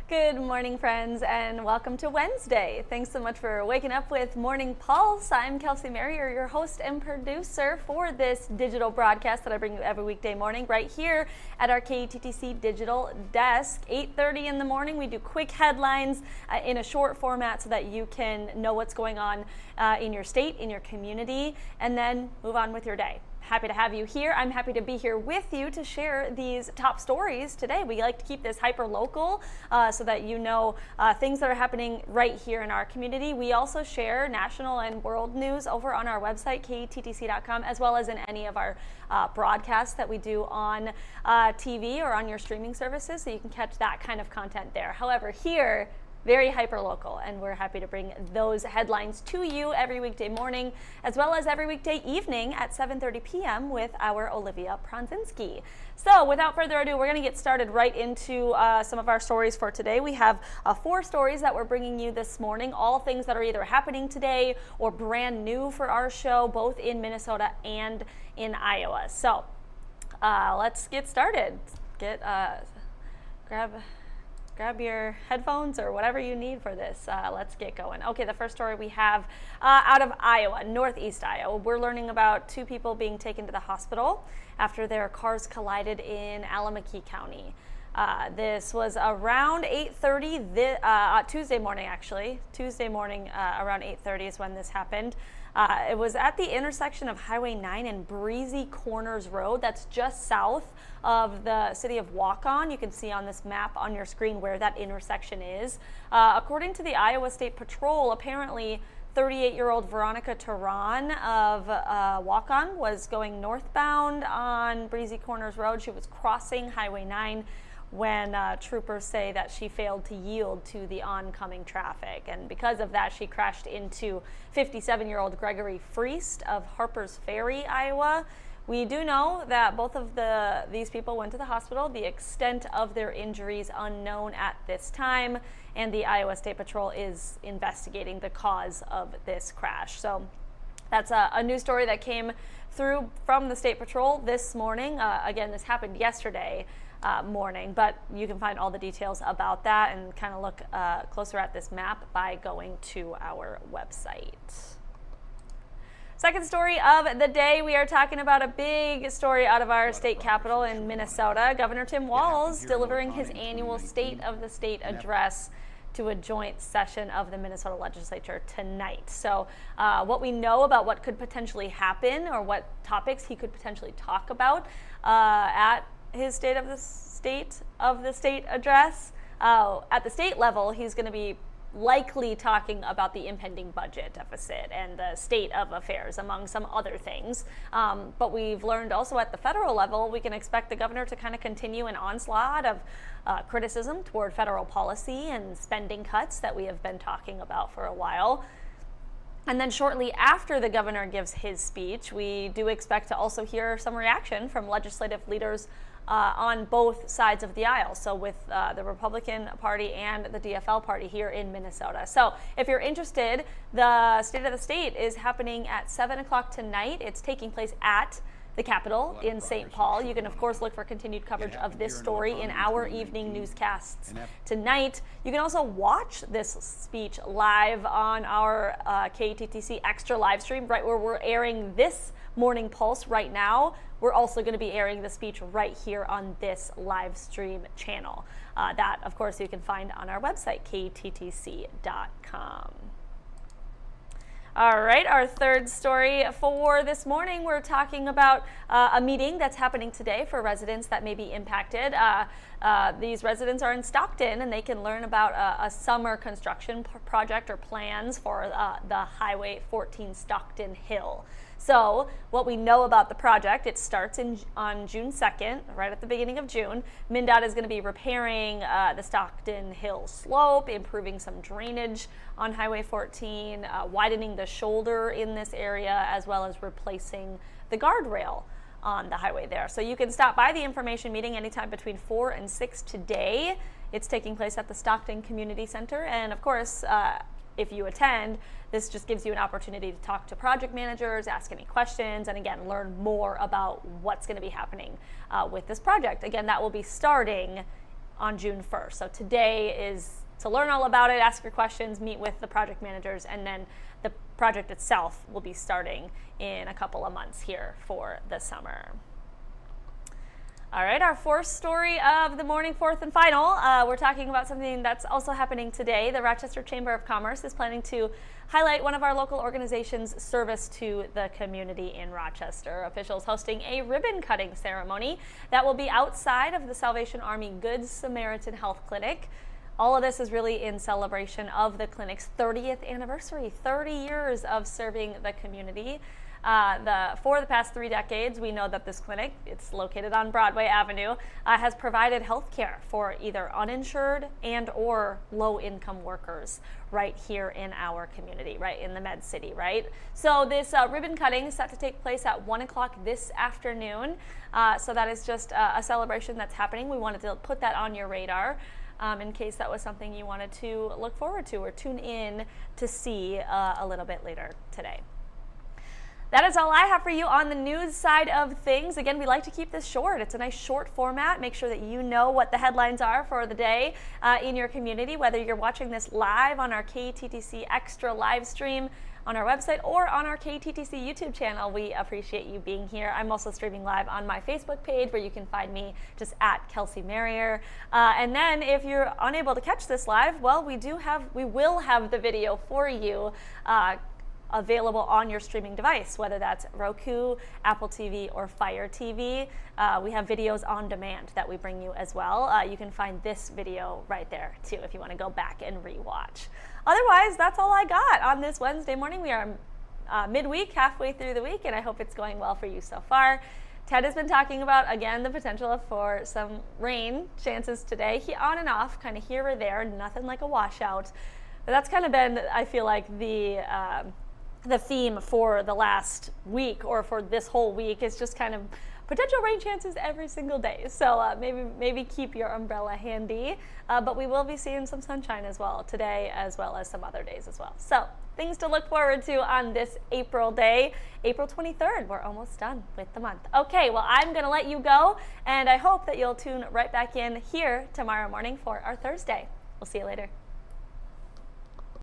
Good morning, friends, and welcome to Wednesday. Thanks so much for waking up with Morning Pulse. I'm Kelsey Marier, your host and producer for this digital broadcast that I bring you every weekday morning right here at our KTTC digital desk. 8:30 in the morning, we do quick headlines in a short format so that you can know what's going on in your state, in your community, and then move on with your day. Happy to have you here. I'm happy to be here with you to share these top stories today. We like to keep this hyper local so that you know things that are happening right here in our community. We also share national and world news over on our website, KTTC.com, as well as in any of our broadcasts that we do on TV or on your streaming services, so you can catch that kind of content there. However, here, very hyper local, and we're happy to bring those headlines to you every weekday morning, as well as every weekday evening at 7:30 p.m. with our Olivia Pronzinski. So without further ado, we're going to get started right into some of our stories for today. We have 4 stories that we're bringing you this morning, all things that are either happening today or brand new for our show, both in Minnesota and in Iowa. So let's get started. Grab your headphones or whatever you need for this. Let's get going. Okay, the first story we have out of Iowa, northeast Iowa. We're learning about 2 people being taken to the hospital after their cars collided in Alameda County. This was around 8:30 Tuesday morning, actually. Tuesday morning around 8:30 is when this happened. It was at the intersection of Highway 9 and Breezy Corners Road. That's just south of the city of Waukon. You can see on this map on your screen where that intersection is. According to the Iowa State Patrol, apparently 38-year-old Veronica Tehran of Waukon was going northbound on Breezy Corners Road. She was crossing Highway 9 when troopers say that she failed to yield to the oncoming traffic. And because of that, she crashed into 57-year-old Gregory Freest of Harpers Ferry, Iowa. We do know that both of these people went to the hospital. The extent of their injuries unknown at this time, and the Iowa State Patrol is investigating the cause of this crash. So that's a news story that came through from the State Patrol this morning. Again, this happened yesterday morning, but you can find all the details about that and kind of look closer at this map by going to our website. Second story of the day, we are talking about a big story out of our state capital in Minnesota. Governor Tim Walz delivering his annual State of the State address to a joint session of the Minnesota legislature tonight. So what we know about what could potentially happen or what topics he could potentially talk about at his State of the State address. At the state level, he's going to be likely talking about the impending budget deficit and the state of affairs, among some other things. But we've learned also at the federal level, we can expect the governor to kind of continue an onslaught of criticism toward federal policy and spending cuts that we have been talking about for a while. And then shortly after the governor gives his speech, we do expect to also hear some reaction from legislative leaders on both sides of the aisle, so with the Republican Party and the DFL Party here in Minnesota. So if you're interested, the State of the State is happening at 7 o'clock tonight. It's taking place at the Capitol in St. Paul. You can, of course, look for continued coverage of this story in our evening newscasts tonight. You can also watch this speech live on our KTTC Extra live stream, right where we're airing this Morning Pulse right now. We're also going to be airing the speech right here on this live stream channel. That, of course, you can find on our website, kttc.com. All right, our third story for this morning, we're talking about a meeting that's happening today for residents that may be impacted. These residents are in Stockton, and they can learn about a summer construction project or plans for the Highway 14 Stockton Hill. So what we know about the project, it starts on June 2nd, right at the beginning of June. MnDOT is going to be repairing the Stockton Hill slope, improving some drainage on Highway 14, widening the shoulder in this area, as well as replacing the guardrail on the highway there. So you can stop by the information meeting anytime between 4 and 6 today. It's taking place at the Stockton Community Center, and of course, if you attend, this just gives you an opportunity to talk to project managers, ask any questions, and again, learn more about what's going to be happening with this project. Again, that will be starting on June 1st. So today is to learn all about it, ask your questions, meet with the project managers, and then the project itself will be starting in a couple of months here for the summer. All right, our fourth story of the morning, fourth and final. We're talking about something that's also happening today. The Rochester Chamber of Commerce is planning to highlight one of our local organizations' service to the community in Rochester. Officials hosting a ribbon cutting ceremony that will be outside of the Salvation Army Good Samaritan Health Clinic. All of this is really in celebration of the clinic's 30th anniversary, 30 years of serving the community. For the past 3 decades, we know that this clinic, it's located on Broadway Avenue, has provided health care for either uninsured and or low-income workers right here in our community, right in the Med City, right? So this ribbon cutting is set to take place at 1 o'clock this afternoon. So that is just a celebration that's happening. We wanted to put that on your radar in case that was something you wanted to look forward to or tune in to see a little bit later today. That is all I have for you on the news side of things. Again, we like to keep this short. It's a nice short format. Make sure that you know what the headlines are for the day in your community, whether you're watching this live on our KTTC Extra live stream on our website or on our KTTC YouTube channel. We appreciate you being here. I'm also streaming live on my Facebook page where you can find me just at Kelsey Marier. And then if you're unable to catch this live, well, we will have the video for you available on your streaming device, whether that's Roku, Apple TV, or Fire TV. We have videos on demand that we bring you as well. You can find this video right there too if you want to go back and rewatch. Otherwise, that's all I got on this Wednesday morning. We are midweek, halfway through the week, and I hope it's going well for you so far. Ted has been talking about, again, the potential for some rain chances today, on and off, kind of here or there, nothing like a washout. But that's kind of been, I feel like, the theme for the last week, or for this whole week, is just kind of potential rain chances every single day. So maybe keep your umbrella handy, but we will be seeing some sunshine as well today, as well as some other days as well. So things to look forward to on this April day, April 23rd. We're almost done with the month. Okay, well, I'm gonna let you go, and I hope that you'll tune right back in here tomorrow morning for our Thursday. We'll see you later.